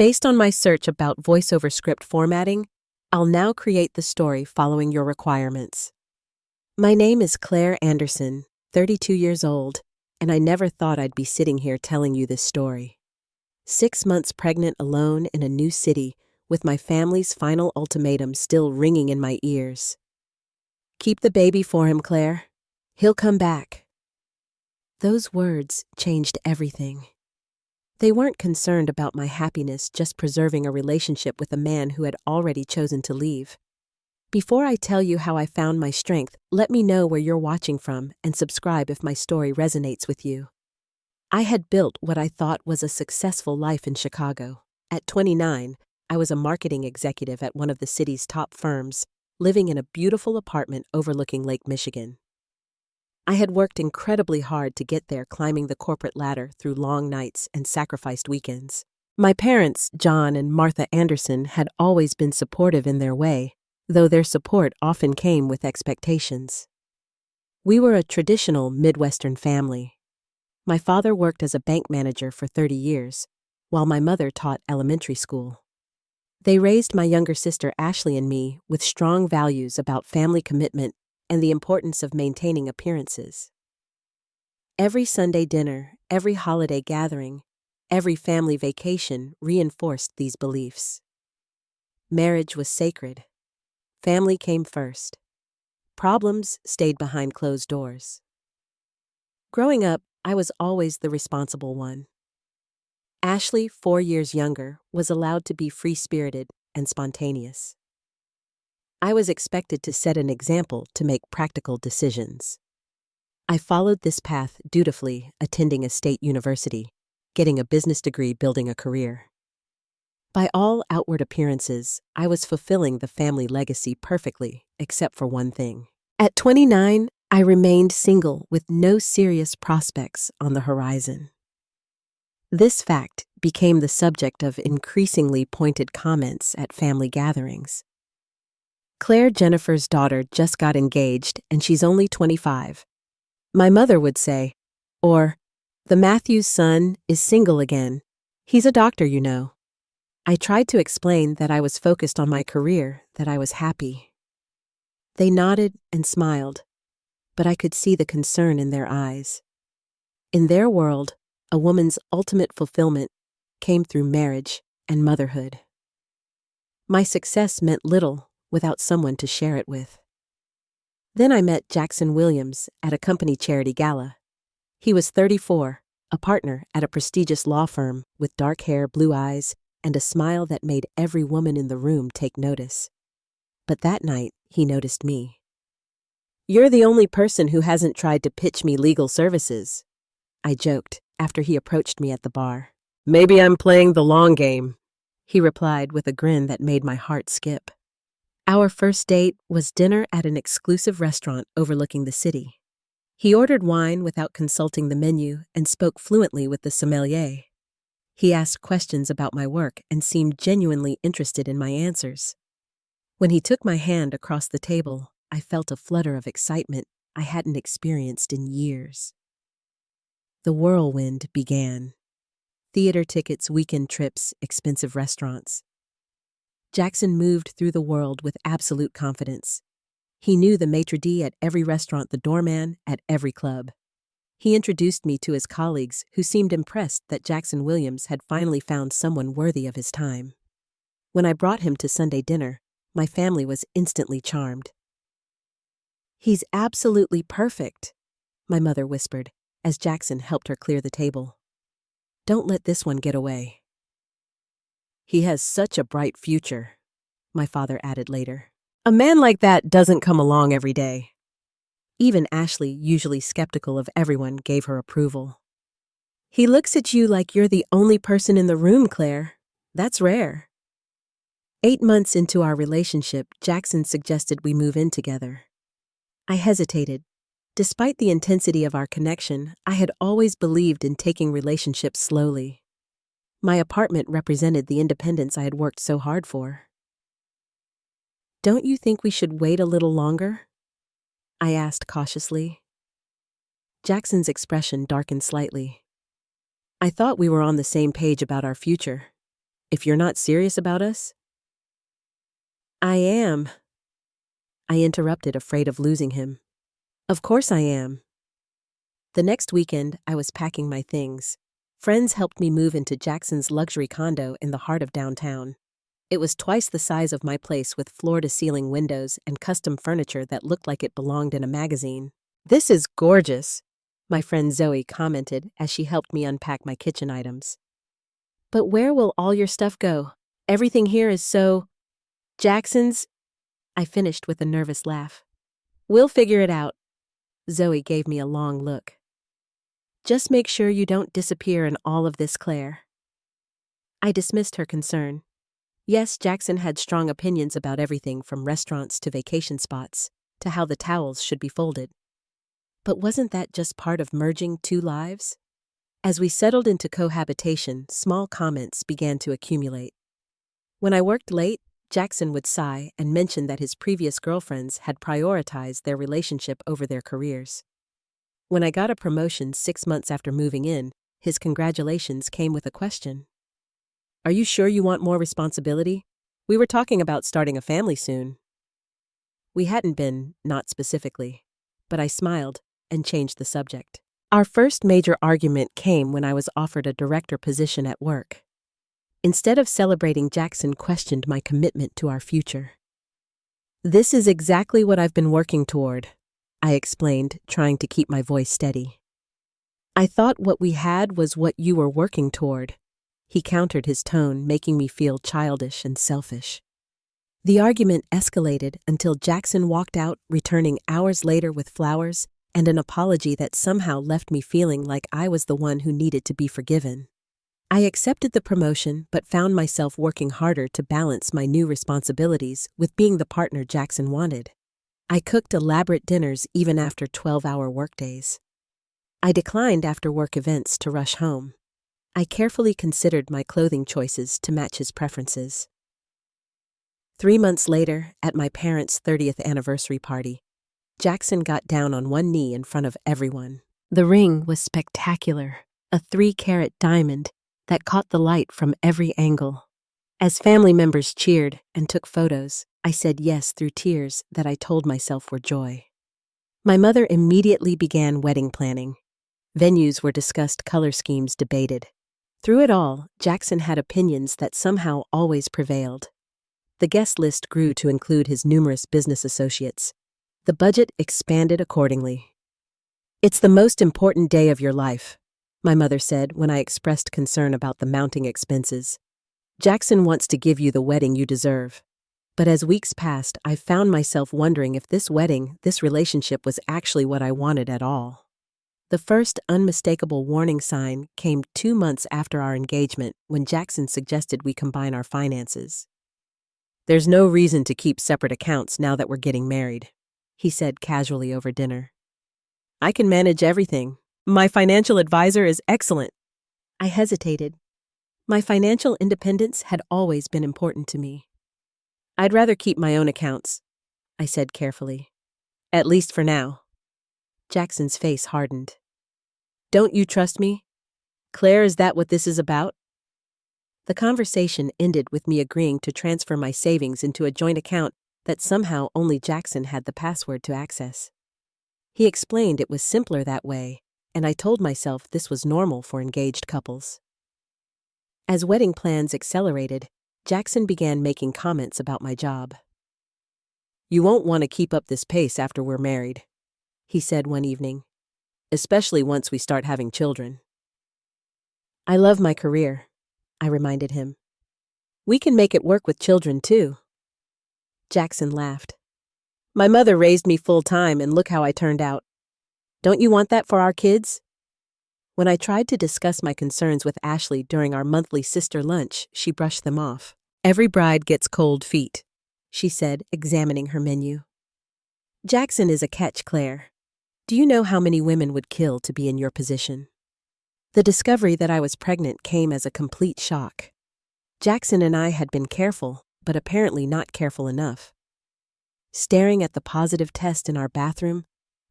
Based on my search about voiceover script formatting, I'll now create the story following your requirements. My name is Claire Anderson, 32 years old, and I never thought I'd be sitting here telling you this story. 6 months pregnant alone in a new city, with my family's final ultimatum still ringing in my ears. Keep the baby for him, Claire. He'll come back. Those words changed everything. They weren't concerned about my happiness just preserving a relationship with a man who had already chosen to leave. Before I tell you how I found my strength, let me know where you're watching from and subscribe if my story resonates with you. I had built what I thought was a successful life in Chicago. At 29, I was a marketing executive at one of the city's top firms, living in a beautiful apartment overlooking Lake Michigan. I had worked incredibly hard to get there, climbing the corporate ladder through long nights and sacrificed weekends. My parents, John and Martha Anderson, had always been supportive in their way, though their support often came with expectations. We were a traditional Midwestern family. My father worked as a bank manager for 30 years, while my mother taught elementary school. They raised my younger sister Ashley and me with strong values about family commitment and the importance of maintaining appearances. Every Sunday dinner, every holiday gathering, every family vacation reinforced these beliefs. Marriage was sacred. Family came first. Problems stayed behind closed doors. Growing up, I was always the responsible one. Ashley, 4 years younger, was allowed to be free-spirited and spontaneous. I was expected to set an example to make practical decisions. I followed this path dutifully, attending a state university, getting a business degree, building a career. By all outward appearances, I was fulfilling the family legacy perfectly, except for one thing. At 29, I remained single with no serious prospects on the horizon. This fact became the subject of increasingly pointed comments at family gatherings. Claire Jennifer's daughter just got engaged and she's only 25. My mother would say, or, the Matthews son is single again. He's a doctor, you know. I tried to explain that I was focused on my career, that I was happy. They nodded and smiled, but I could see the concern in their eyes. In their world, a woman's ultimate fulfillment came through marriage and motherhood. My success meant little without someone to share it with. Then I met Jackson Williams at a company charity gala. He was 34, a partner at a prestigious law firm with dark hair, blue eyes, and a smile that made every woman in the room take notice. But that night, he noticed me. "You're the only person who hasn't tried to pitch me legal services," I joked after he approached me at the bar. "Maybe I'm playing the long game," he replied with a grin that made my heart skip. Our first date was dinner at an exclusive restaurant overlooking the city. He ordered wine without consulting the menu and spoke fluently with the sommelier. He asked questions about my work and seemed genuinely interested in my answers. When he took my hand across the table, I felt a flutter of excitement I hadn't experienced in years. The whirlwind began. Theater tickets, weekend trips, expensive restaurants. Jackson moved through the world with absolute confidence. He knew the maitre d' at every restaurant, the doorman at every club. He introduced me to his colleagues, who seemed impressed that Jackson Williams had finally found someone worthy of his time. When I brought him to Sunday dinner, my family was instantly charmed. "He's absolutely perfect," my mother whispered, as Jackson helped her clear the table. "Don't let this one get away." "He has such a bright future," my father added later. "A man like that doesn't come along every day." Even Ashley, usually skeptical of everyone, gave her approval. "He looks at you like you're the only person in the room, Claire. That's rare." 8 months into our relationship, Jackson suggested we move in together. I hesitated. Despite the intensity of our connection, I had always believed in taking relationships slowly. My apartment represented the independence I had worked so hard for. "Don't you think we should wait a little longer?" I asked cautiously. Jackson's expression darkened slightly. "I thought we were on the same page about our future. if you're not serious about us? I am, I interrupted, afraid of losing him. Of course I am. The next weekend, I was packing my things. Friends helped me move into Jackson's luxury condo in the heart of downtown. It was twice the size of my place, with floor-to-ceiling windows and custom furniture that looked like it belonged in a magazine. "This is gorgeous," my friend Zoe commented as she helped me unpack my kitchen items. "But where will all your stuff go? Everything here is so... Jackson's..." I finished with a nervous laugh. "We'll figure it out." Zoe gave me a long look. "Just make sure you don't disappear in all of this, Claire." I dismissed her concern. Yes, Jackson had strong opinions about everything from restaurants to vacation spots, to how the towels should be folded. But wasn't that just part of merging two lives? As we settled into cohabitation, small comments began to accumulate. When I worked late, Jackson would sigh and mention that his previous girlfriends had prioritized their relationship over their careers. When I got a promotion 6 months after moving in, his congratulations came with a question. "Are you sure you want more responsibility? We were talking about starting a family soon." We hadn't been, not specifically, but I smiled and changed the subject. Our first major argument came when I was offered a director position at work. Instead of celebrating, Jackson questioned my commitment to our future. "This is exactly what I've been working toward," I explained, trying to keep my voice steady. "I thought what we had was what you were working toward," he countered, his tone making me feel childish and selfish. The argument escalated until Jackson walked out, returning hours later with flowers and an apology that somehow left me feeling like I was the one who needed to be forgiven. I accepted the promotion, but found myself working harder to balance my new responsibilities with being the partner Jackson wanted. I cooked elaborate dinners even after 12-hour workdays. I declined after-work events to rush home. I carefully considered my clothing choices to match his preferences. 3 months later, at my parents' 30th anniversary party, Jackson got down on one knee in front of everyone. The ring was spectacular, a 3-carat diamond that caught the light from every angle. As family members cheered and took photos, I said yes through tears that I told myself were joy. My mother immediately began wedding planning. Venues were discussed, color schemes debated. Through it all, Jackson had opinions that somehow always prevailed. The guest list grew to include his numerous business associates. The budget expanded accordingly. "It's the most important day of your life," my mother said when I expressed concern about the mounting expenses. "Jackson wants to give you the wedding you deserve." But as weeks passed, I found myself wondering if this wedding, this relationship, was actually what I wanted at all. The first unmistakable warning sign came 2 months after our engagement, when Jackson suggested we combine our finances. "There's no reason to keep separate accounts now that we're getting married," he said casually over dinner. "I can manage everything. My financial advisor is excellent." I hesitated. My financial independence had always been important to me. "I'd rather keep my own accounts," I said carefully. "At least for now." Jackson's face hardened. "Don't you trust me? Claire, is that what this is about?" The conversation ended with me agreeing to transfer my savings into a joint account that somehow only Jackson had the password to access. He explained it was simpler that way, and I told myself this was normal for engaged couples. As wedding plans accelerated, Jackson began making comments about my job. "You won't want to keep up this pace after we're married," he said one evening, "especially once we start having children." "I love my career," I reminded him. "We can make it work with children, too." Jackson laughed. "My mother raised me full-time, and look how I turned out. Don't you want that for our kids?" When I tried to discuss my concerns with Ashley during our monthly sister lunch, she brushed them off. "Every bride gets cold feet," she said, examining her menu. "Jackson is a catch, Claire. Do you know how many women would kill to be in your position?" The discovery that I was pregnant came as a complete shock. Jackson and I had been careful, but apparently not careful enough. Staring at the positive test in our bathroom,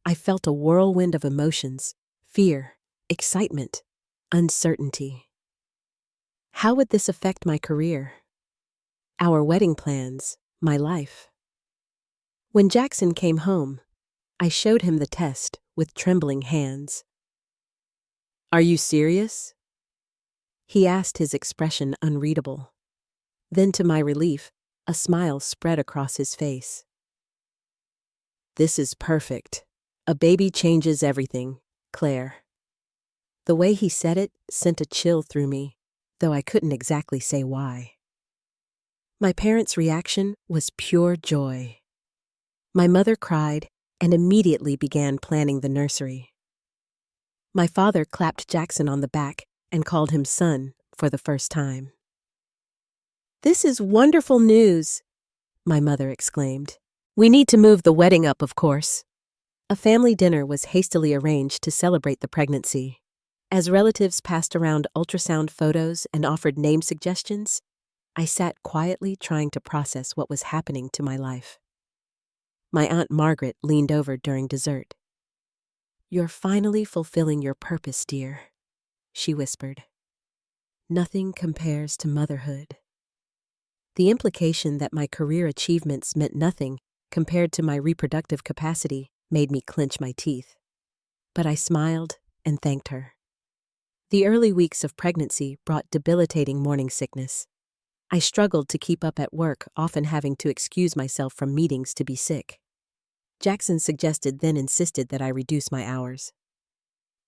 I felt a whirlwind of emotions: fear, excitement, uncertainty. How would this affect my career? Our wedding plans, my life? When Jackson came home, I showed him the test with trembling hands. "Are you serious?" He asked, his expression unreadable. Then, to my relief, a smile spread across his face. "This is perfect. A baby changes everything, Claire." The way he said it sent a chill through me, though I couldn't exactly say why. My parents' reaction was pure joy. My mother cried and immediately began planning the nursery. My father clapped Jackson on the back and called him son for the first time. "This is wonderful news," my mother exclaimed. "We need to move the wedding up, of course." A family dinner was hastily arranged to celebrate the pregnancy. As relatives passed around ultrasound photos and offered name suggestions, I sat quietly trying to process what was happening to my life. My Aunt Margaret leaned over during dessert. "You're finally fulfilling your purpose, dear," she whispered. "Nothing compares to motherhood." The implication that my career achievements meant nothing compared to my reproductive capacity made me clench my teeth. But I smiled and thanked her. The early weeks of pregnancy brought debilitating morning sickness. I struggled to keep up at work, often having to excuse myself from meetings to be sick. Jackson suggested, then insisted that I reduce my hours.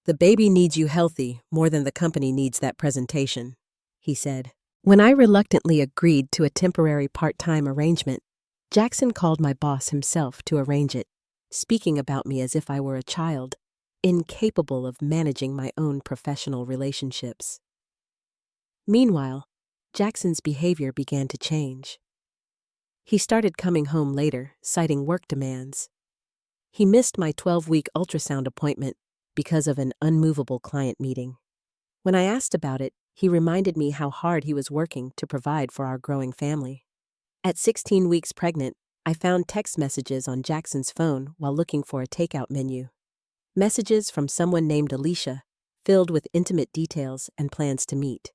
"The baby needs you healthy more than the company needs that presentation," he said. When I reluctantly agreed to a temporary part-time arrangement, Jackson called my boss himself to arrange it, speaking about me as if I were a child, incapable of managing my own professional relationships. Meanwhile, Jackson's behavior began to change. He started coming home later, citing work demands. He missed my 12-week ultrasound appointment because of an unmovable client meeting. When I asked about it, he reminded me how hard he was working to provide for our growing family. At 16 weeks pregnant, I found text messages on Jackson's phone while looking for a takeout menu. Messages from someone named Alicia, filled with intimate details and plans to meet.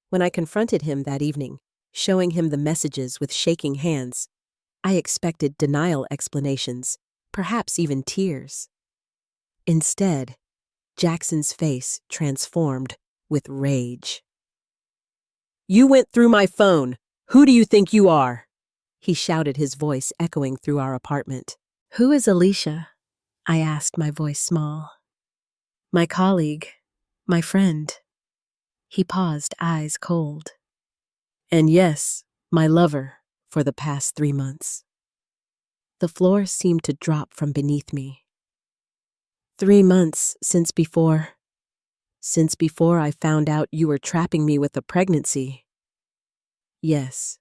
When I confronted him that evening, showing him the messages with shaking hands, I expected denial explanations, perhaps even tears. Instead, Jackson's face transformed with rage. "You went through my phone. Who do you think you are?" he shouted, his voice echoing through our apartment. "Who is Alicia?" I asked, my voice small. "My colleague, my friend." He paused, eyes cold. "And yes, my lover for the past 3 months." The floor seemed to drop from beneath me. 3 months since before I found out you were trapping me with a pregnancy. Yes.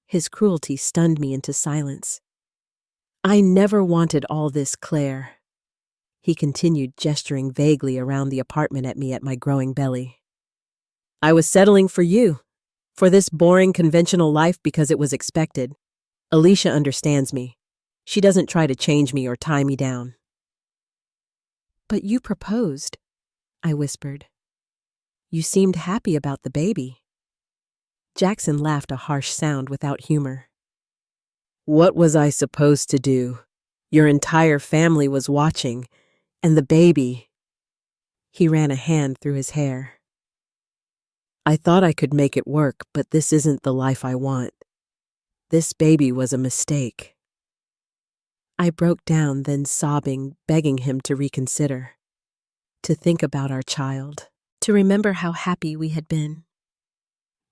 His cruelty stunned me into silence. "I never wanted all this, Claire." He continued, gesturing vaguely around the apartment at me, at my growing belly. "I was settling for you, for this boring conventional life because it was expected. Alicia understands me. She doesn't try to change me or tie me down." "But you proposed," I whispered. "You seemed happy about the baby." Jackson laughed, a harsh sound without humor. "What was I supposed to do? Your entire family was watching, and the baby." He ran a hand through his hair. "I thought I could make it work, but this isn't the life I want. This baby was a mistake." I broke down, then sobbing, begging him to reconsider, to think about our child, to remember how happy we had been.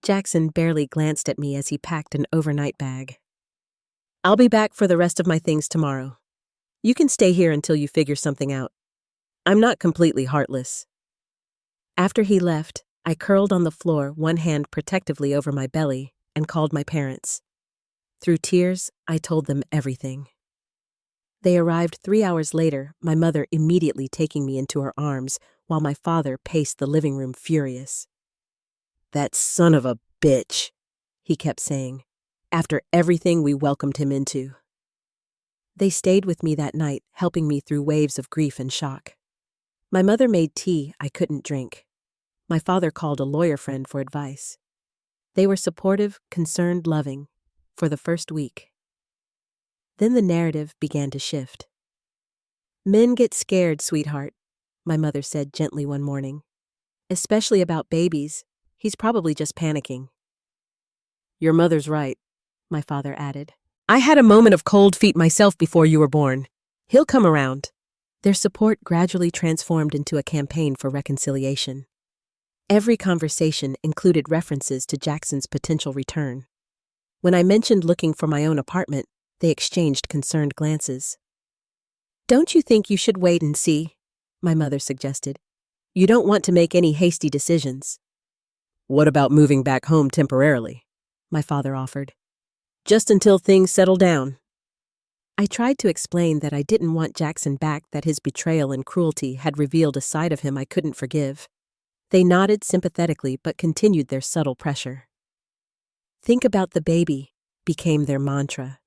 Jackson barely glanced at me as he packed an overnight bag. "I'll be back for the rest of my things tomorrow. You can stay here until you figure something out. I'm not completely heartless." After he left, I curled on the floor, one hand protectively over my belly, and called my parents. Through tears, I told them everything. They arrived 3 hours later, my mother immediately taking me into her arms, while my father paced the living room furious. "That son of a bitch," he kept saying, after everything we welcomed him into. They stayed with me that night, helping me through waves of grief and shock. My mother made tea I couldn't drink. My father called a lawyer friend for advice. They were supportive, concerned, loving, for the first week. Then the narrative began to shift. "Men get scared, sweetheart," my mother said gently one morning. "Especially about babies. He's probably just panicking." "Your mother's right," my father added. "I had a moment of cold feet myself before you were born. He'll come around." Their support gradually transformed into a campaign for reconciliation. Every conversation included references to Jackson's potential return. When I mentioned looking for my own apartment, they exchanged concerned glances. "Don't you think you should wait and see?" my mother suggested. "You don't want to make any hasty decisions." "What about moving back home temporarily?" my father offered. "Just until things settle down." I tried to explain that I didn't want Jackson back, that his betrayal and cruelty had revealed a side of him I couldn't forgive. They nodded sympathetically but continued their subtle pressure. "Think about the baby," became their mantra.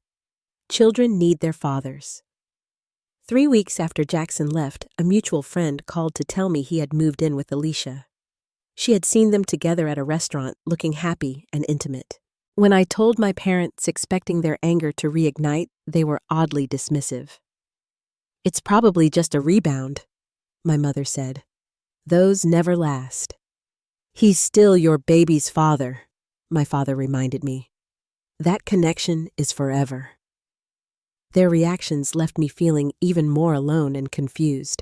"Children need their fathers." 3 weeks after Jackson left, a mutual friend called to tell me he had moved in with Alicia. She had seen them together at a restaurant, looking happy and intimate. When I told my parents, expecting their anger to reignite, they were oddly dismissive. "It's probably just a rebound," my mother said. "Those never last." "He's still your baby's father," my father reminded me. "That connection is forever." Their reactions left me feeling even more alone and confused.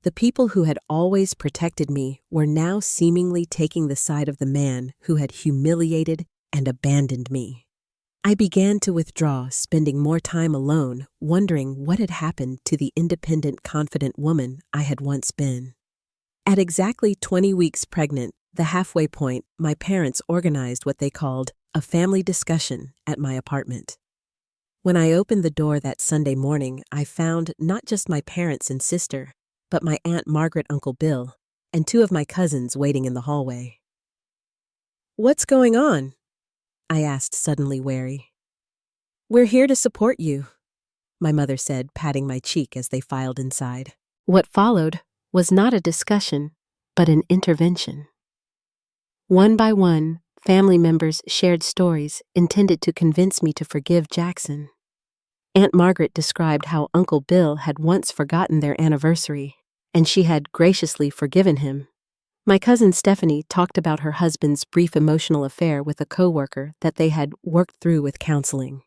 The people who had always protected me were now seemingly taking the side of the man who had humiliated and abandoned me. I began to withdraw, spending more time alone, wondering what had happened to the independent, confident woman I had once been. At exactly 20 weeks pregnant, the halfway point, my parents organized what they called a family discussion at my apartment. When I opened the door that Sunday morning, I found not just my parents and sister, but my Aunt Margaret, Uncle Bill, and 2 of my cousins waiting in the hallway. "What's going on?" I asked, suddenly wary. "We're here to support you," my mother said, patting my cheek as they filed inside. What followed was not a discussion, but an intervention. One by one, family members shared stories intended to convince me to forgive Jackson. Aunt Margaret described how Uncle Bill had once forgotten their anniversary, and she had graciously forgiven him. My cousin Stephanie talked about her husband's brief emotional affair with a coworker that they had worked through with counseling.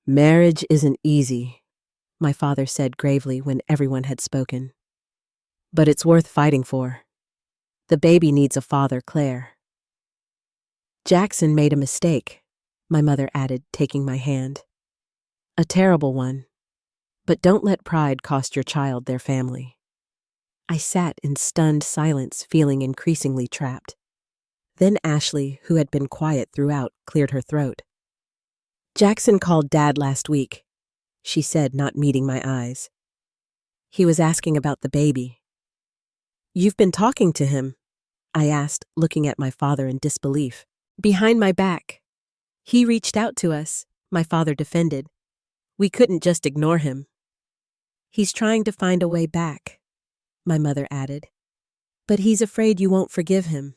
"Marriage isn't easy," my father said gravely when everyone had spoken. "But it's worth fighting for. The baby needs a father, Claire." "Jackson made a mistake," my mother added, taking my hand. "A terrible one. But don't let pride cost your child their family." I sat in stunned silence, feeling increasingly trapped. Then Ashley, who had been quiet throughout, cleared her throat. "Jackson called Dad last week," she said, not meeting my eyes. "He was asking about the baby." "You've been talking to him?" I asked, looking at my father in disbelief. "Behind my back. He reached out to us," my father defended. "We couldn't just ignore him." "He's trying to find a way back," my mother added. "But he's afraid you won't forgive him."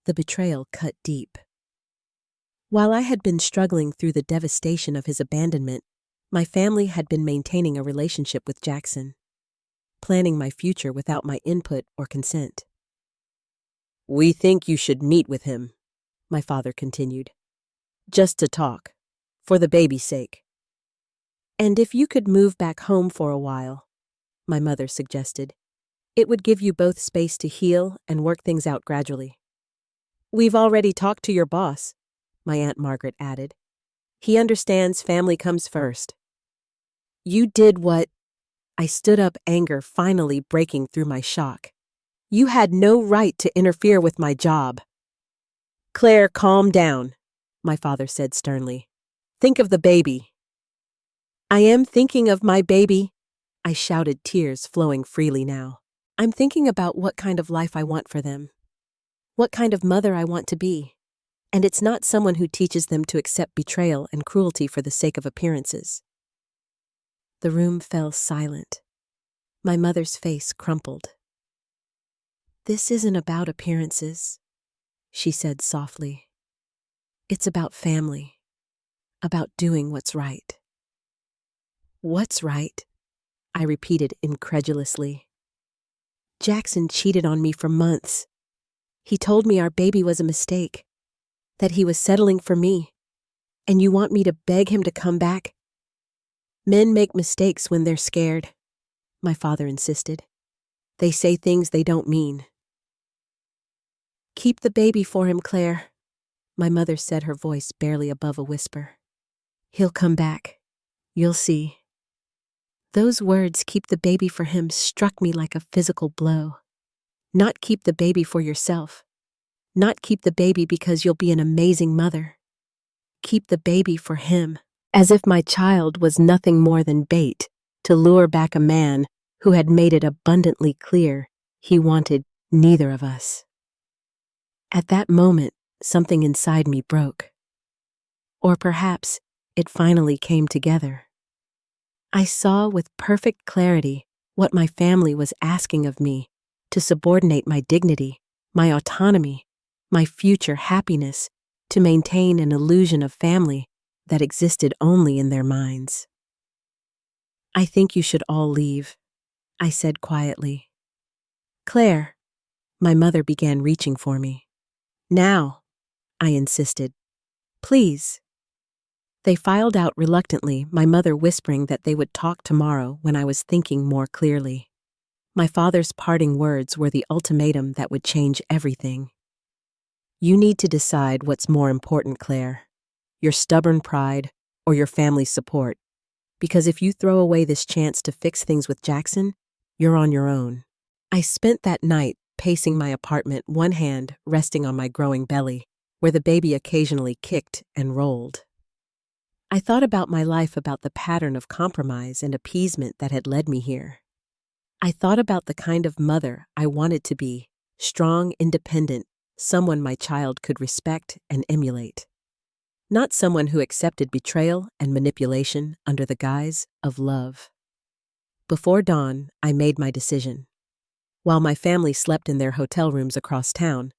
The betrayal cut deep. While I had been struggling through the devastation of his abandonment, my family had been maintaining a relationship with Jackson, planning my future without my input or consent. "We think you should meet with him," my father continued. "Just to talk, for the baby's sake." "And if you could move back home for a while," my mother suggested. "It would give you both space to heal and work things out gradually." "We've already talked to your boss," my Aunt Margaret added. "He understands family comes first." "You did what—" I stood up, anger finally breaking through my shock. "You had no right to interfere with my job." "Claire, calm down," my father said sternly. "Think of the baby." "I am thinking of my baby," I shouted, tears flowing freely now. "I'm thinking about what kind of life I want for them, what kind of mother I want to be. And it's not someone who teaches them to accept betrayal and cruelty for the sake of appearances." The room fell silent. My mother's face crumpled. This isn't about appearances, she said softly. It's about family, about doing what's right. What's right? I repeated incredulously. Jackson cheated on me for months. He told me our baby was a mistake, that he was settling for me. And you want me to beg him to come back? Men make mistakes when they're scared, my father insisted. They say things they don't mean. Keep the baby for him, Claire, my mother said, her voice barely above a whisper. He'll come back. You'll see. Those words, keep the baby for him, struck me like a physical blow. Not keep the baby for yourself. Not keep the baby because you'll be an amazing mother. Keep the baby for him, as if my child was nothing more than bait to lure back a man who had made it abundantly clear he wanted neither of us. At that moment, something inside me broke. Or perhaps it finally came together. I saw with perfect clarity what my family was asking of me, to subordinate my dignity, my autonomy, my future happiness, to maintain an illusion of family that existed only in their minds. I think you should all leave, I said quietly. Claire, my mother began reaching for me. Now, I insisted. Please. They filed out reluctantly, my mother whispering that they would talk tomorrow when I was thinking more clearly. My father's parting words were the ultimatum that would change everything. You need to decide what's more important, Claire, your stubborn pride or your family's support, because if you throw away this chance to fix things with Jackson, you're on your own. I spent that night pacing my apartment, one hand resting on my growing belly, where the baby occasionally kicked and rolled. I thought about my life, about the pattern of compromise and appeasement that had led me here. I thought about the kind of mother I wanted to be, strong, independent, someone my child could respect and emulate. Not someone who accepted betrayal and manipulation under the guise of love. Before dawn, I made my decision. While my family slept in their hotel rooms across town,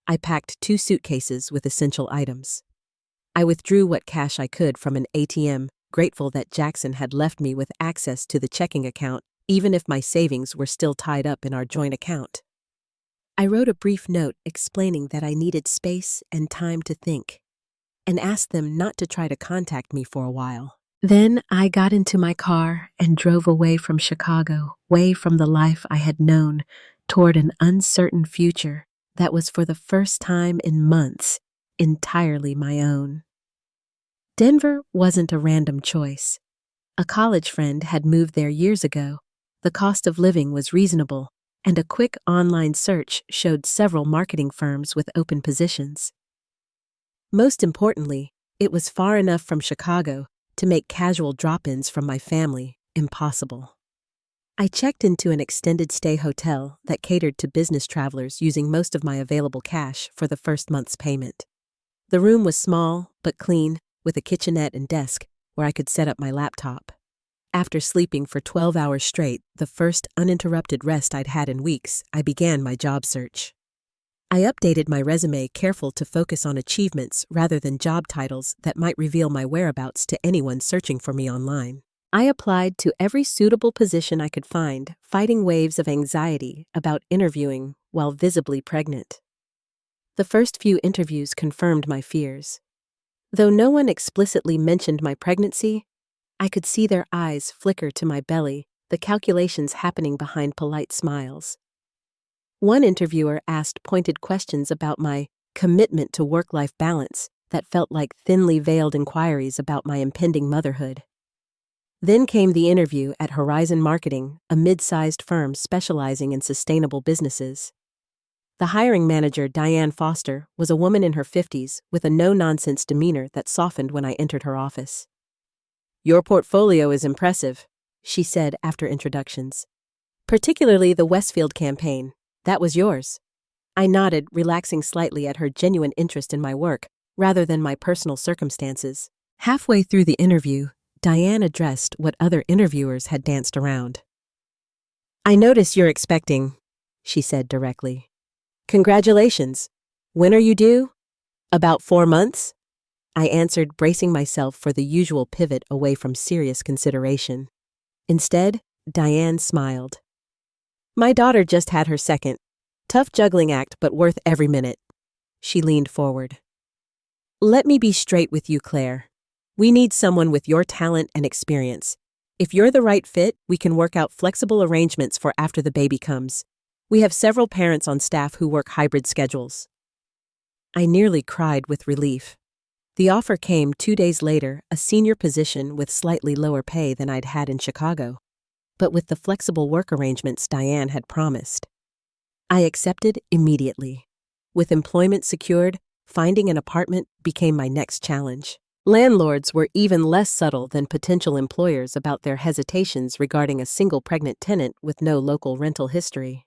I packed 2 suitcases with essential items. I withdrew what cash I could from an ATM, grateful that Jackson had left me with access to the checking account, even if my savings were still tied up in our joint account. I wrote a brief note explaining that I needed space and time to think, and asked them not to try to contact me for a while. Then I got into my car and drove away from Chicago, away from the life I had known, toward an uncertain future that was for the first time in months entirely my own. Denver wasn't a random choice. A college friend had moved there years ago. The cost of living was reasonable, and a quick online search showed several marketing firms with open positions. Most importantly, it was far enough from Chicago to make casual drop-ins from my family impossible. I checked into an extended stay hotel that catered to business travelers using most of my available cash for the first month's payment. The room was small but clean, with a kitchenette and desk where I could set up my laptop. After sleeping for 12 hours straight, the first uninterrupted rest I'd had in weeks, I began my job search. I updated my resume, careful to focus on achievements rather than job titles that might reveal my whereabouts to anyone searching for me online. I applied to every suitable position I could find, fighting waves of anxiety about interviewing while visibly pregnant. The first few interviews confirmed my fears. Though no one explicitly mentioned my pregnancy, I could see their eyes flicker to my belly, the calculations happening behind polite smiles. One interviewer asked pointed questions about my commitment to work-life balance that felt like thinly veiled inquiries about my impending motherhood. Then came the interview at Horizon Marketing, a mid-sized firm specializing in sustainable businesses. The hiring manager, Diane Foster, was a woman in her 50s with a no-nonsense demeanor that softened when I entered her office. "Your portfolio is impressive," she said after introductions. "Particularly the Westfield campaign. That was yours." I nodded, relaxing slightly at her genuine interest in my work, rather than my personal circumstances. Halfway through the interview, Diane addressed what other interviewers had danced around. "I notice you're expecting," she said directly. Congratulations. When are you due? About 4 months? I answered, bracing myself for the usual pivot away from serious consideration. Instead, Diane smiled. My daughter just had her second. Tough juggling act, but worth every minute. She leaned forward. Let me be straight with you, Claire. We need someone with your talent and experience. If you're the right fit, we can work out flexible arrangements for after the baby comes. We have several parents on staff who work hybrid schedules. I nearly cried with relief. The offer came 2 days later, a senior position with slightly lower pay than I'd had in Chicago, but with the flexible work arrangements Diane had promised. I accepted immediately. With employment secured, finding an apartment became my next challenge. Landlords were even less subtle than potential employers about their hesitations regarding a single pregnant tenant with no local rental history.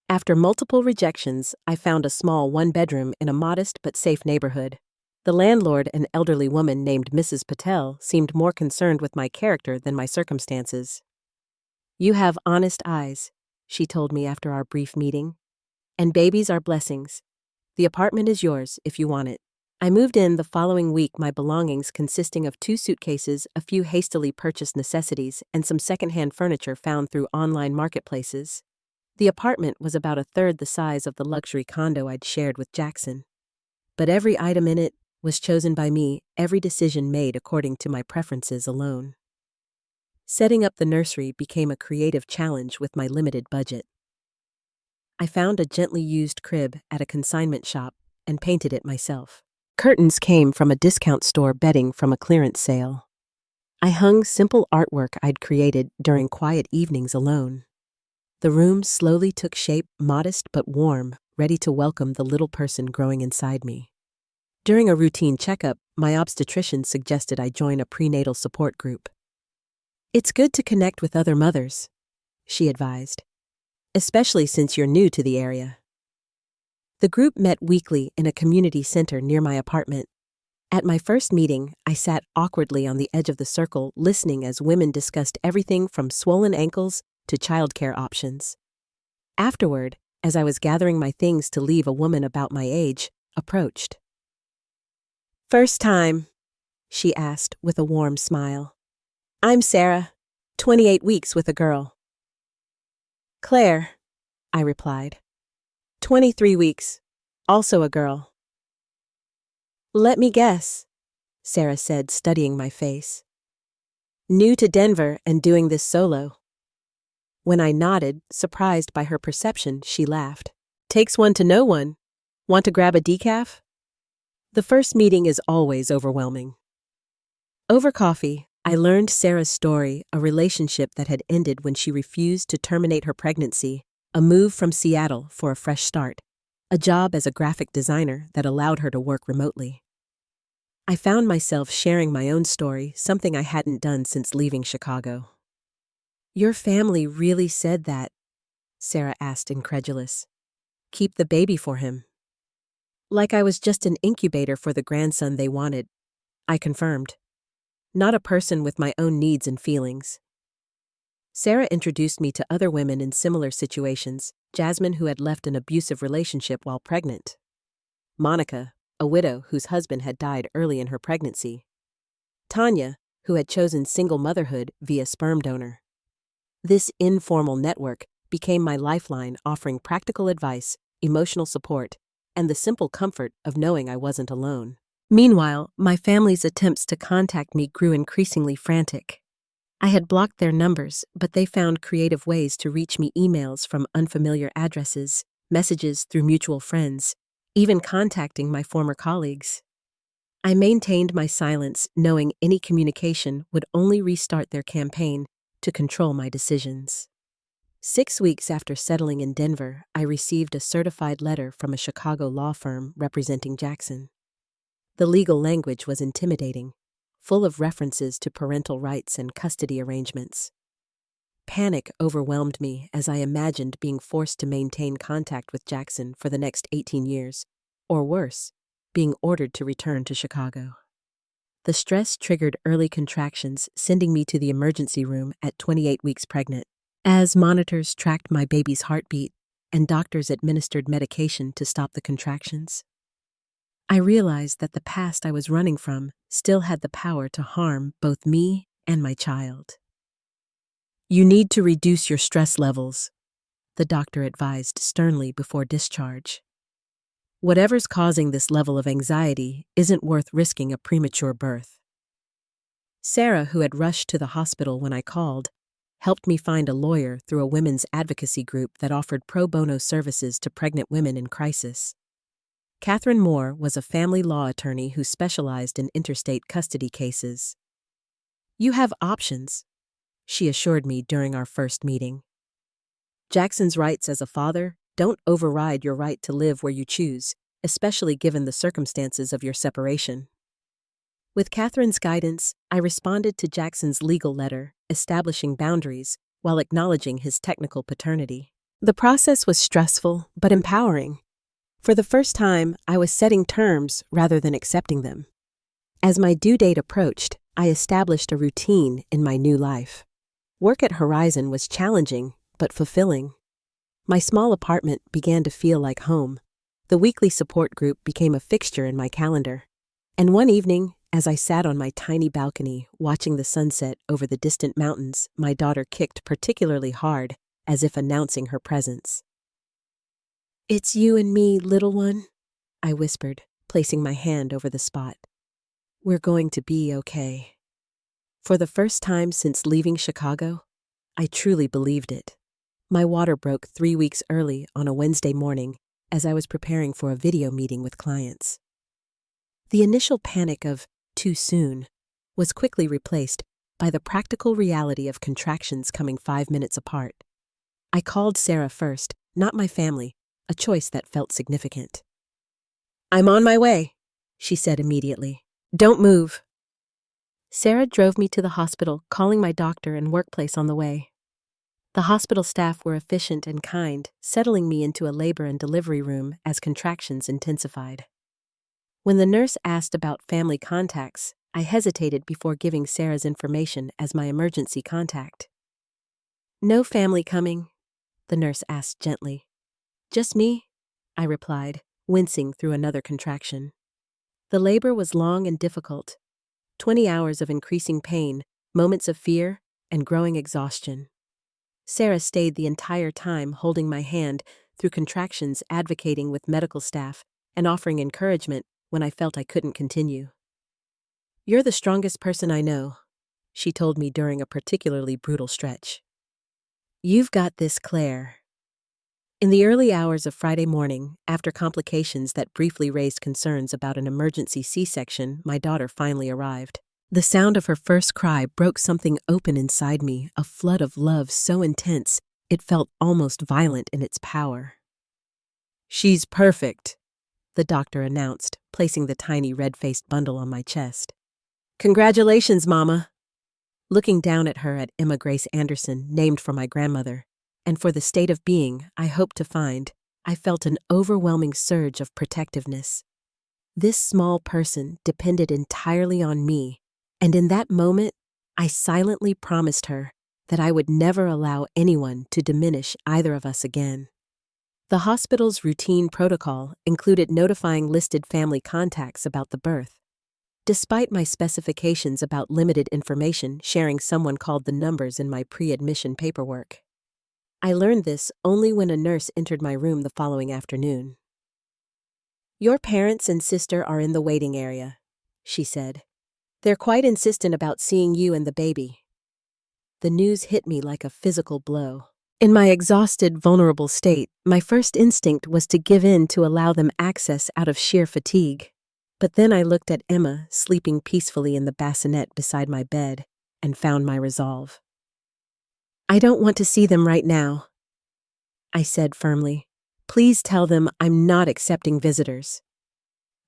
After multiple rejections, I found a small one-bedroom in a modest but safe neighborhood. The landlord, an elderly woman named Mrs. Patel, seemed more concerned with my character than my circumstances. You have honest eyes, she told me after our brief meeting. And babies are blessings. The apartment is yours if you want it. I moved in the following week, my belongings consisting of 2 suitcases, a few hastily purchased necessities, and some secondhand furniture found through online marketplaces. The apartment was about a third the size of the luxury condo I'd shared with Jackson. But every item in it was chosen by me, every decision made according to my preferences alone. Setting up the nursery became a creative challenge with my limited budget. I found a gently used crib at a consignment shop and painted it myself. Curtains came from a discount store, bedding from a clearance sale. I hung simple artwork I'd created during quiet evenings alone. The room slowly took shape, modest but warm, ready to welcome the little person growing inside me. During a routine checkup, my obstetrician suggested I join a prenatal support group. It's good to connect with other mothers, she advised, especially since you're new to the area. The group met weekly in a community center near my apartment. At my first meeting, I sat awkwardly on the edge of the circle, listening as women discussed everything from swollen ankles to childcare options. Afterward, as I was gathering my things to leave, a woman about my age approached. First time, she asked with a warm smile. I'm Sarah, 28 weeks with a girl. Claire, I replied. 23 weeks, also a girl. Let me guess, Sarah said, studying my face. New to Denver and doing this solo. When I nodded, surprised by her perception, she laughed. Takes one to know one. Want to grab a decaf? The first meeting is always overwhelming. Over coffee, I learned Sarah's story, a relationship that had ended when she refused to terminate her pregnancy, a move from Seattle for a fresh start, a job as a graphic designer that allowed her to work remotely. I found myself sharing my own story, something I hadn't done since leaving Chicago. Your family really said that? Sarah asked, incredulous. Keep the baby for him. Like I was just an incubator for the grandson they wanted, I confirmed. Not a person with my own needs and feelings. Sarah introduced me to other women in similar situations, Jasmine, who had left an abusive relationship while pregnant. Monica, a widow whose husband had died early in her pregnancy. Tanya, who had chosen single motherhood via sperm donor. This informal network became my lifeline, offering practical advice, emotional support, and the simple comfort of knowing I wasn't alone. Meanwhile, my family's attempts to contact me grew increasingly frantic. I had blocked their numbers, but they found creative ways to reach me: emails from unfamiliar addresses, messages through mutual friends, even contacting my former colleagues. I maintained my silence, knowing any communication would only restart their campaign to control my decisions. 6 weeks after settling in Denver, I received a certified letter from a Chicago law firm representing Jackson. The legal language was intimidating, full of references to parental rights and custody arrangements. Panic overwhelmed me as I imagined being forced to maintain contact with Jackson for the next 18 years, or worse, being ordered to return to Chicago. The stress triggered early contractions, sending me to the emergency room at 28 weeks pregnant. As monitors tracked my baby's heartbeat, and doctors administered medication to stop the contractions. I realized that the past I was running from still had the power to harm both me and my child. "You need to reduce your stress levels," the doctor advised sternly before discharge. "Whatever's causing this level of anxiety isn't worth risking a premature birth." Sarah, who had rushed to the hospital when I called, helped me find a lawyer through a women's advocacy group that offered pro bono services to pregnant women in crisis. Catherine Moore was a family law attorney who specialized in interstate custody cases. "You have options," she assured me during our first meeting. "Jackson's rights as a father don't override your right to live where you choose, especially given the circumstances of your separation." With Catherine's guidance, I responded to Jackson's legal letter, establishing boundaries while acknowledging his technical paternity. The process was stressful but empowering. For the first time, I was setting terms rather than accepting them. As my due date approached, I established a routine in my new life. Work at Horizon was challenging but fulfilling. My small apartment began to feel like home. The weekly support group became a fixture in my calendar. And one evening, as I sat on my tiny balcony watching the sunset over the distant mountains, my daughter kicked particularly hard, as if announcing her presence. "It's you and me, little one," I whispered, placing my hand over the spot. "We're going to be okay." For the first time since leaving Chicago, I truly believed it. My water broke 3 weeks early on a Wednesday morning as I was preparing for a video meeting with clients. The initial panic of too soon was quickly replaced by the practical reality of contractions coming 5 minutes apart. I called Sarah first, not my family, a choice that felt significant. "I'm on my way," she said immediately. "Don't move." Sarah drove me to the hospital, calling my doctor and workplace on the way. The hospital staff were efficient and kind, settling me into a labor and delivery room as contractions intensified. When the nurse asked about family contacts, I hesitated before giving Sarah's information as my emergency contact. "No family coming?" the nurse asked gently. "Just me," I replied, wincing through another contraction. The labor was long and difficult. 20 hours of increasing pain, moments of fear, and growing exhaustion. Sarah stayed the entire time holding my hand through contractions, advocating with medical staff, and offering encouragement when I felt I couldn't continue. "You're the strongest person I know," she told me during a particularly brutal stretch. "You've got this, Claire." In the early hours of Friday morning, after complications that briefly raised concerns about an emergency C-section, my daughter finally arrived. The sound of her first cry broke something open inside me, a flood of love so intense it felt almost violent in its power. "She's perfect," the doctor announced, placing the tiny red-faced bundle on my chest. "Congratulations, Mama." Looking down at her at Emma Grace Anderson, named for my grandmother, and for the state of being I hoped to find, I felt an overwhelming surge of protectiveness. This small person depended entirely on me, and in that moment, I silently promised her that I would never allow anyone to diminish either of us again. The hospital's routine protocol included notifying listed family contacts about the birth. Despite my specifications about limited information sharing, someone called the numbers in my pre-admission paperwork. I learned this only when a nurse entered my room the following afternoon. "Your parents and sister are in the waiting area," she said. "They're quite insistent about seeing you and the baby." The news hit me like a physical blow. In my exhausted, vulnerable state, my first instinct was to give in to allow them access out of sheer fatigue. But then I looked at Emma sleeping peacefully in the bassinet beside my bed and found my resolve. "I don't want to see them right now," I said firmly. "Please tell them I'm not accepting visitors."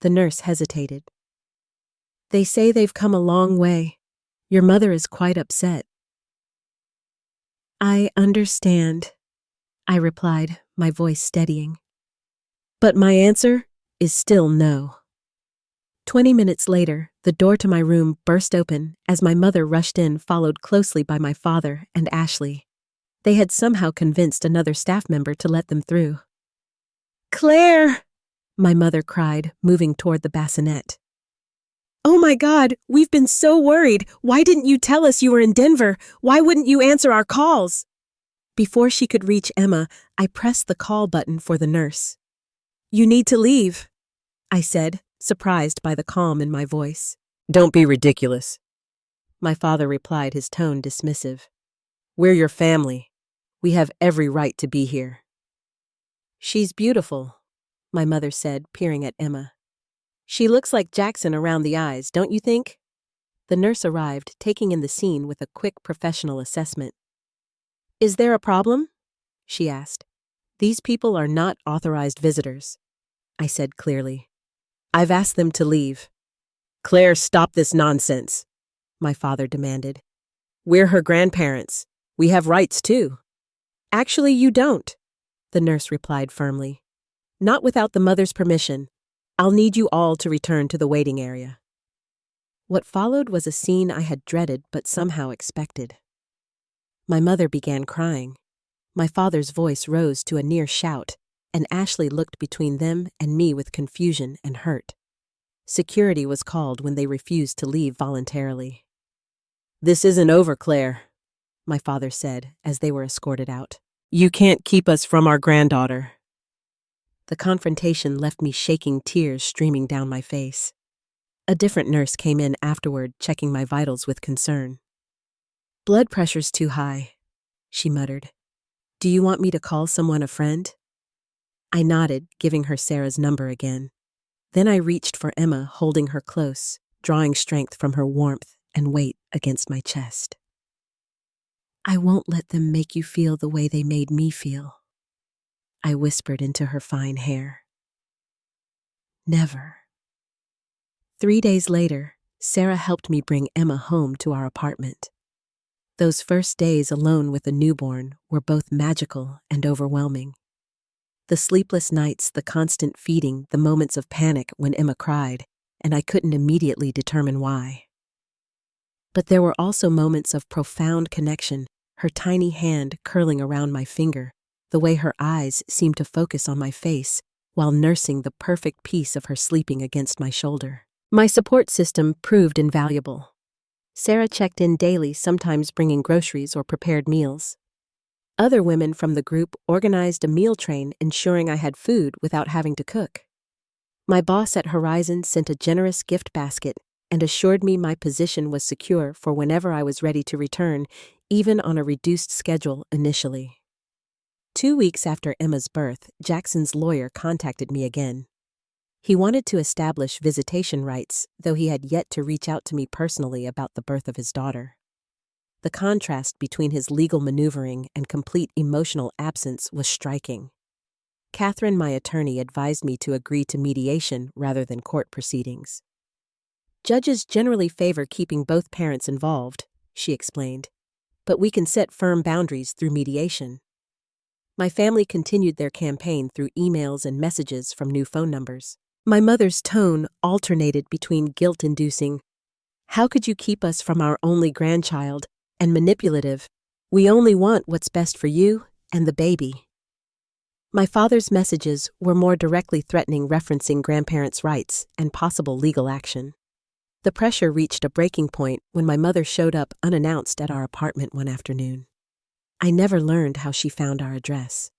The nurse hesitated. "They say they've come a long way. Your mother is quite upset." "I understand," I replied, my voice steadying. "But my answer is still no." 20 minutes later, the door to my room burst open as my mother rushed in, followed closely by my father and Ashley. They had somehow convinced another staff member to let them through. "Claire!" my mother cried, moving toward the bassinet. "Oh my God, we've been so worried. Why didn't you tell us you were in Denver? Why wouldn't you answer our calls?" Before she could reach Emma, I pressed the call button for the nurse. "You need to leave," I said, surprised by the calm in my voice. "Don't be ridiculous," my father replied, his tone dismissive. "We're your family. We have every right to be here." "She's beautiful," my mother said, peering at Emma. "She looks like Jackson around the eyes, don't you think?" The nurse arrived, taking in the scene with a quick professional assessment. "Is there a problem?" she asked. "These people are not authorized visitors," I said clearly. "I've asked them to leave." "Claire, stop this nonsense," my father demanded. "We're her grandparents. We have rights too." "Actually, you don't," the nurse replied firmly. "Not without the mother's permission. I'll need you all to return to the waiting area." What followed was a scene I had dreaded but somehow expected. My mother began crying. My father's voice rose to a near shout, and Ashley looked between them and me with confusion and hurt. Security was called when they refused to leave voluntarily. "This isn't over, Claire," my father said as they were escorted out. "You can't keep us from our granddaughter." The confrontation left me shaking, tears streaming down my face. A different nurse came in afterward, checking my vitals with concern. "Blood pressure's too high," she muttered. "Do you want me to call someone, a friend?" I nodded, giving her Sarah's number again. Then I reached for Emma, holding her close, drawing strength from her warmth and weight against my chest. "I won't let them make you feel the way they made me feel," I whispered into her fine hair. "Never." 3 days later, Sarah helped me bring Emma home to our apartment. Those first days alone with a newborn were both magical and overwhelming. The sleepless nights, the constant feeding, the moments of panic when Emma cried, and I couldn't immediately determine why. But there were also moments of profound connection, her tiny hand curling around my finger, the way her eyes seemed to focus on my face while nursing the perfect peace of her sleeping against my shoulder. My support system proved invaluable. Sarah checked in daily, sometimes bringing groceries or prepared meals. Other women from the group organized a meal train, ensuring I had food without having to cook. My boss at Horizon sent a generous gift basket and assured me my position was secure for whenever I was ready to return, even on a reduced schedule initially. 2 weeks after Emma's birth, Jackson's lawyer contacted me again. He wanted to establish visitation rights, though he had yet to reach out to me personally about the birth of his daughter. The contrast between his legal maneuvering and complete emotional absence was striking. Catherine, my attorney, advised me to agree to mediation rather than court proceedings. "Judges generally favor keeping both parents involved," she explained, "but we can set firm boundaries through mediation." My family continued their campaign through emails and messages from new phone numbers. My mother's tone alternated between guilt-inducing, "How could you keep us from our only grandchild?" and manipulative, "We only want what's best for you and the baby." My father's messages were more directly threatening, referencing grandparents' rights and possible legal action. The pressure reached a breaking point when my mother showed up unannounced at our apartment one afternoon. I never learned how she found our address.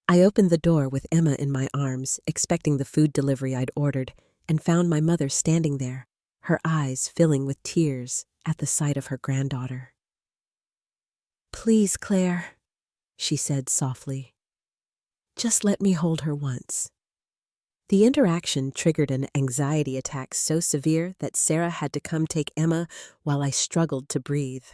I opened the door with Emma in my arms, expecting the food delivery I'd ordered, and found my mother standing there, her eyes filling with tears at the sight of her granddaughter. "Please, Claire," she said softly. "Just let me hold her once." The interaction triggered an anxiety attack so severe that Sarah had to come take Emma while I struggled to breathe.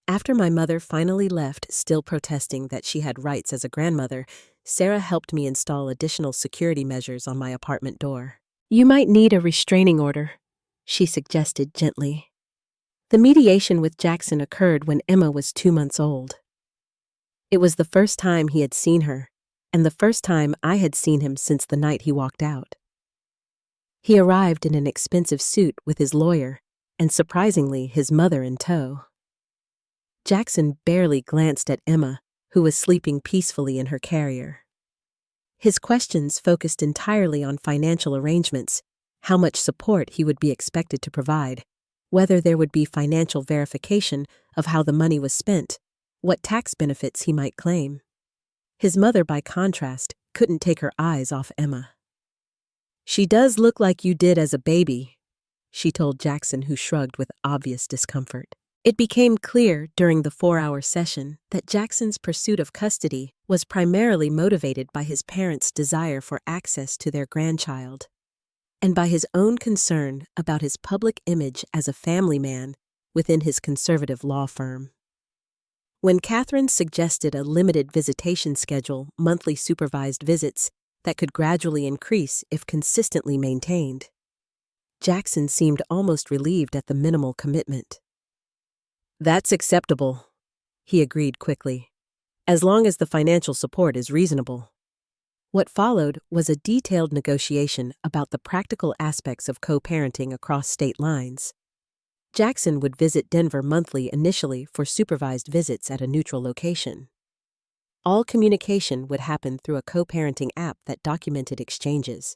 After my mother finally left, still protesting that she had rights as a grandmother, Sarah helped me install additional security measures on my apartment door. "You might need a restraining order," she suggested gently. The mediation with Jackson occurred when Emma was 2 months old. It was the first time he had seen her, and the first time I had seen him since the night he walked out. He arrived in an expensive suit with his lawyer, and surprisingly, his mother in tow. Jackson barely glanced at Emma, who was sleeping peacefully in her carrier. His questions focused entirely on financial arrangements, how much support he would be expected to provide, whether there would be financial verification of how the money was spent, what tax benefits he might claim. His mother, by contrast, couldn't take her eyes off Emma. "She does look like you did as a baby," she told Jackson, who shrugged with obvious discomfort. It became clear during the 4-hour session that Jackson's pursuit of custody was primarily motivated by his parents' desire for access to their grandchild, and by his own concern about his public image as a family man within his conservative law firm. When Catherine suggested a limited visitation schedule, monthly supervised visits that could gradually increase if consistently maintained, Jackson seemed almost relieved at the minimal commitment. "That's acceptable," he agreed quickly, "as long as the financial support is reasonable." What followed was a detailed negotiation about the practical aspects of co-parenting across state lines. Jackson would visit Denver monthly initially for supervised visits at a neutral location. All communication would happen through a co-parenting app that documented exchanges.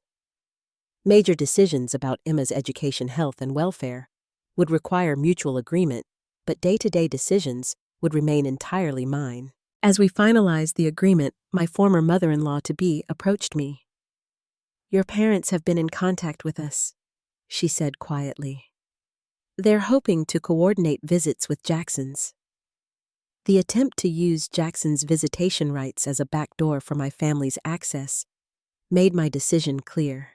Major decisions about Emma's education, health, and welfare would require mutual agreement, but day-to-day decisions would remain entirely mine. As we finalized the agreement, my former mother-in-law-to-be approached me. "Your parents have been in contact with us," she said quietly. "They're hoping to coordinate visits with Jackson's." The attempt to use Jackson's visitation rights as a backdoor for my family's access made my decision clear.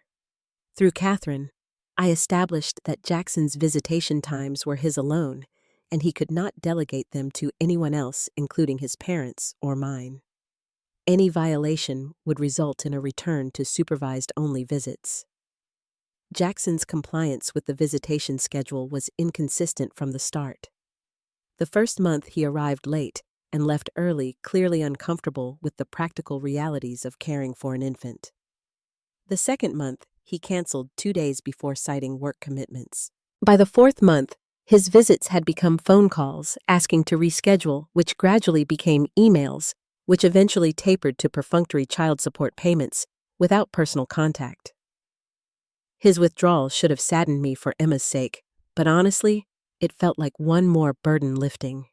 Through Catherine, I established that Jackson's visitation times were his alone, and he could not delegate them to anyone else, including his parents or mine. Any violation would result in a return to supervised-only visits. Jackson's compliance with the visitation schedule was inconsistent from the start. The first month he arrived late and left early, clearly uncomfortable with the practical realities of caring for an infant. The second month, he canceled 2 days before citing work commitments. By the fourth month, his visits had become phone calls asking to reschedule, which gradually became emails, which eventually tapered to perfunctory child support payments without personal contact. His withdrawal should have saddened me for Emma's sake, but honestly, it felt like one more burden lifting.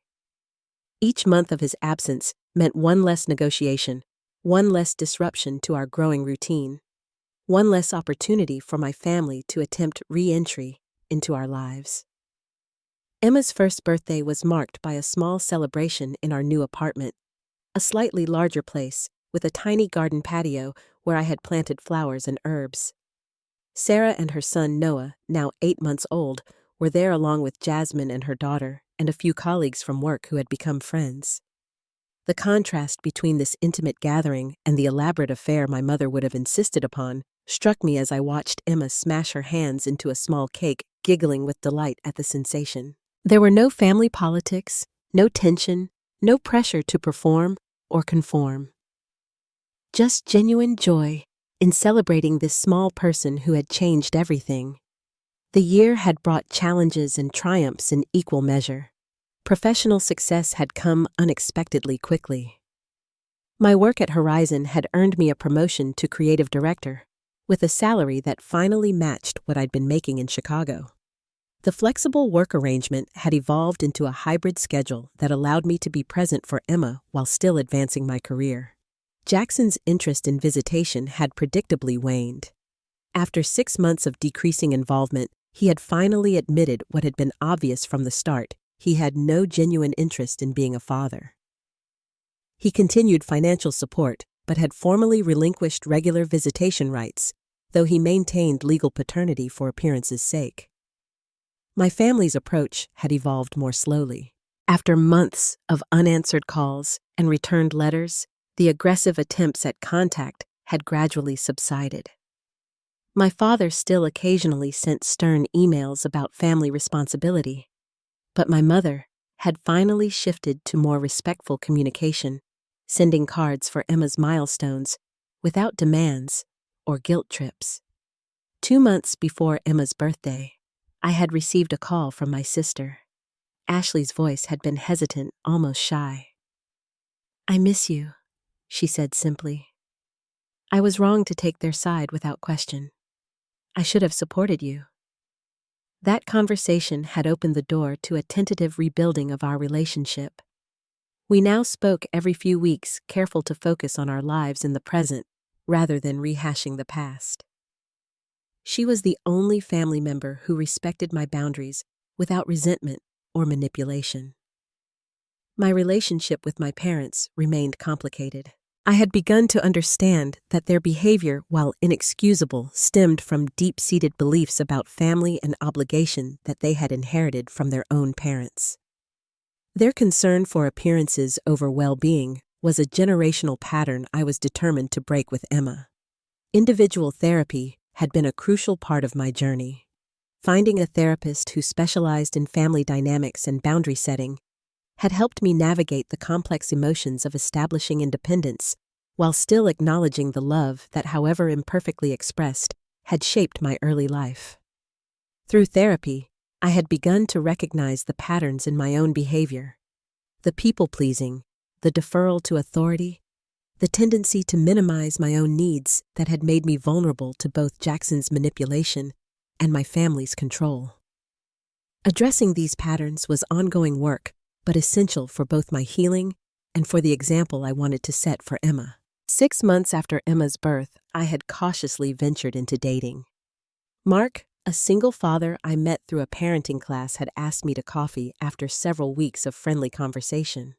Each month of his absence meant one less negotiation, one less disruption to our growing routine, one less opportunity for my family to attempt re-entry into our lives. Emma's first birthday was marked by a small celebration in our new apartment, a slightly larger place with a tiny garden patio where I had planted flowers and herbs. Sarah and her son Noah, now 8 months old, were there along with Jasmine and her daughter and a few colleagues from work who had become friends. The contrast between this intimate gathering and the elaborate affair my mother would have insisted upon struck me as I watched Emma smash her hands into a small cake, giggling with delight at the sensation. There were no family politics, no tension, no pressure to perform or conform. Just genuine joy in celebrating this small person who had changed everything. The year had brought challenges and triumphs in equal measure. Professional success had come unexpectedly quickly. My work at Horizon had earned me a promotion to creative director, with a salary that finally matched what I'd been making in Chicago. The flexible work arrangement had evolved into a hybrid schedule that allowed me to be present for Emma while still advancing my career. Jackson's interest in visitation had predictably waned. After 6 months of decreasing involvement, he had finally admitted what had been obvious from the start: he had no genuine interest in being a father. He continued financial support, but had formally relinquished regular visitation rights, though he maintained legal paternity for appearance's sake. My family's approach had evolved more slowly. After months of unanswered calls and returned letters, the aggressive attempts at contact had gradually subsided. My father still occasionally sent stern emails about family responsibility, but my mother had finally shifted to more respectful communication, sending cards for Emma's milestones without demands or guilt trips. 2 months before Emma's birthday, I had received a call from my sister. Ashley's voice had been hesitant, almost shy. I miss you, she said simply. I was wrong to take their side without question. I should have supported you. That conversation had opened the door to a tentative rebuilding of our relationship. We now spoke every few weeks, careful to focus on our lives in the present, rather than rehashing the past. She was the only family member who respected my boundaries without resentment or manipulation. My relationship with my parents remained complicated. I had begun to understand that their behavior, while inexcusable, stemmed from deep-seated beliefs about family and obligation that they had inherited from their own parents. Their concern for appearances over well-being was a generational pattern I was determined to break with Emma. Individual therapy had been a crucial part of my journey. Finding a therapist who specialized in family dynamics and boundary setting had helped me navigate the complex emotions of establishing independence while still acknowledging the love that, however imperfectly expressed, had shaped my early life. Through therapy, I had begun to recognize the patterns in my own behavior: the people-pleasing, the deferral to authority, the tendency to minimize my own needs that had made me vulnerable to both Jackson's manipulation and my family's control. Addressing these patterns was ongoing work, but essential for both my healing and for the example I wanted to set for Emma. 6 months after Emma's birth, I had cautiously ventured into dating. Mark, a single father I met through a parenting class, had asked me to coffee after several weeks of friendly conversation.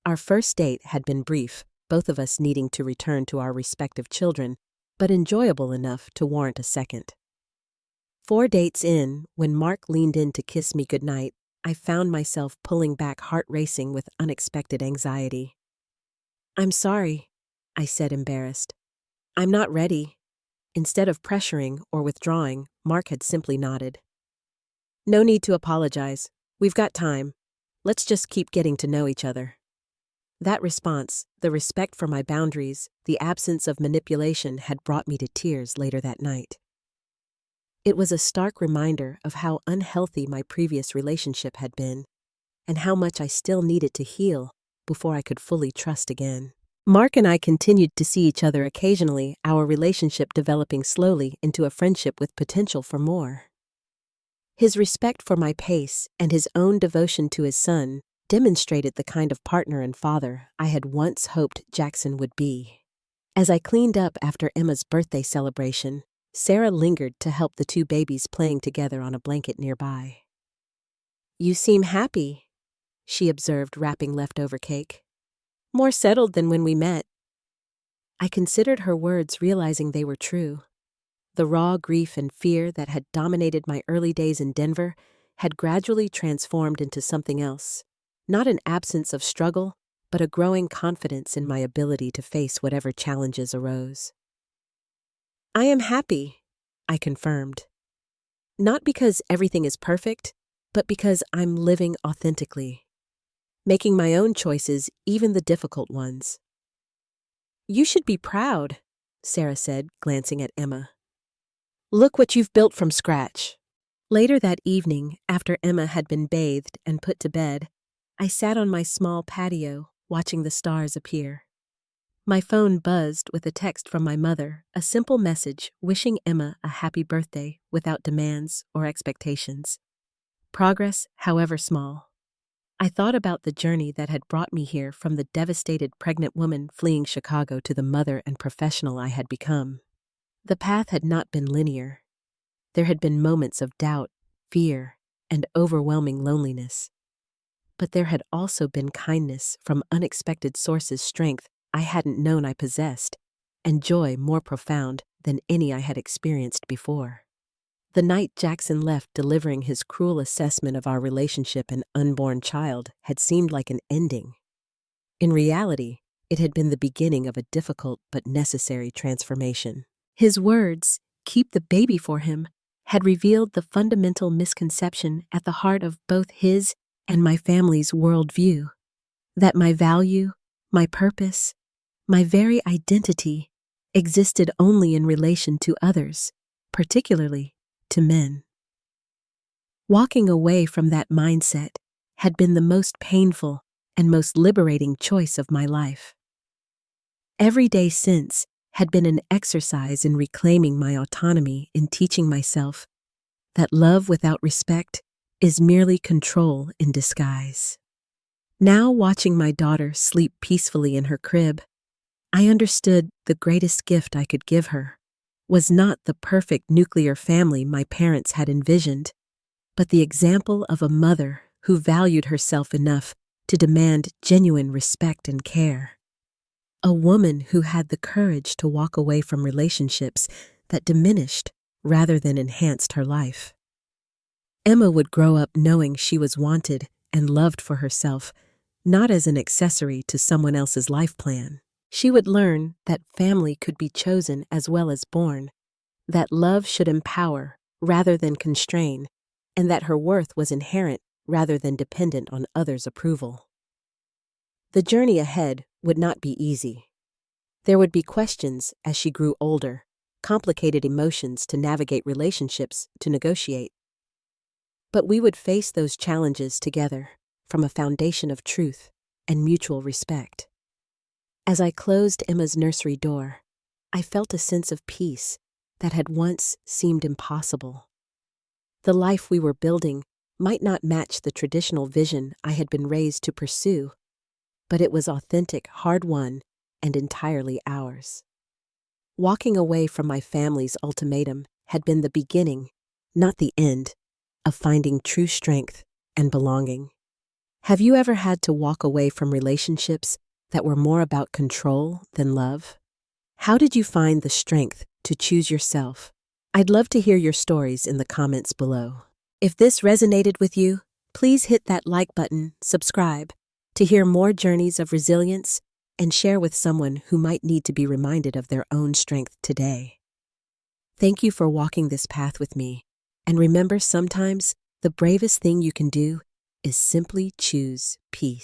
Our first date had been brief, both of us needing to return to our respective children, but enjoyable enough to warrant a second. 4 dates in, when Mark leaned in to kiss me goodnight, I found myself pulling back, heart racing with unexpected anxiety. "I'm sorry," I said, embarrassed. "I'm not ready." Instead of pressuring or withdrawing, Mark had simply nodded. "No need to apologize. We've got time. Let's just keep getting to know each other." That response, the respect for my boundaries, the absence of manipulation, had brought me to tears later that night. It was a stark reminder of how unhealthy my previous relationship had been, and how much I still needed to heal before I could fully trust again. Mark and I continued to see each other occasionally, our relationship developing slowly into a friendship with potential for more. His respect for my pace and his own devotion to his son demonstrated the kind of partner and father I had once hoped Jackson would be. As I cleaned up after Emma's birthday celebration, Sarah lingered to help the 2 babies playing together on a blanket nearby. "You seem happy," she observed, wrapping leftover cake. "More settled than when we met." I considered her words, realizing they were true. The raw grief and fear that had dominated my early days in Denver had gradually transformed into something else. Not an absence of struggle, but a growing confidence in my ability to face whatever challenges arose. "I am happy," I confirmed. "Not because everything is perfect, but because I'm living authentically, making my own choices, even the difficult ones." "You should be proud," Sarah said, glancing at Emma. "Look what you've built from scratch." Later that evening, after Emma had been bathed and put to bed, I sat on my small patio, watching the stars appear. My phone buzzed with a text from my mother, a simple message wishing Emma a happy birthday without demands or expectations. Progress, however small. I thought about the journey that had brought me here, from the devastated pregnant woman fleeing Chicago to the mother and professional I had become. The path had not been linear. There had been moments of doubt, fear, and overwhelming loneliness. But there had also been kindness from unexpected sources, strength I hadn't known I possessed, and joy more profound than any I had experienced before. The night Jackson left, delivering his cruel assessment of our relationship and unborn child, had seemed like an ending. In reality, it had been the beginning of a difficult but necessary transformation. His words, "Keep the baby for him," had revealed the fundamental misconception at the heart of both his and my family's worldview: that my value, my purpose, my very identity existed only in relation to others, particularly to men. Walking away from that mindset had been the most painful and most liberating choice of my life. Every day since had been an exercise in reclaiming my autonomy, in teaching myself that love without respect is merely control in disguise. Now, watching my daughter sleep peacefully in her crib, I understood the greatest gift I could give her was not the perfect nuclear family my parents had envisioned, but the example of a mother who valued herself enough to demand genuine respect and care. A woman who had the courage to walk away from relationships that diminished rather than enhanced her life. Emma would grow up knowing she was wanted and loved for herself, not as an accessory to someone else's life plan. She would learn that family could be chosen as well as born, that love should empower rather than constrain, and that her worth was inherent rather than dependent on others' approval. The journey ahead would not be easy. There would be questions as she grew older, complicated emotions to navigate, relationships to negotiate. But we would face those challenges together from a foundation of truth and mutual respect. As I closed Emma's nursery door, I felt a sense of peace that had once seemed impossible. The life we were building might not match the traditional vision I had been raised to pursue, but it was authentic, hard-won, and entirely ours. Walking away from my family's ultimatum had been the beginning, not the end, of finding true strength and belonging. Have you ever had to walk away from relationships that were more about control than love? How did you find the strength to choose yourself? I'd love to hear your stories in the comments below. If this resonated with you, please hit that like button, subscribe, to hear more journeys of resilience, and share with someone who might need to be reminded of their own strength today. Thank you for walking this path with me, and remember, sometimes the bravest thing you can do is simply choose peace.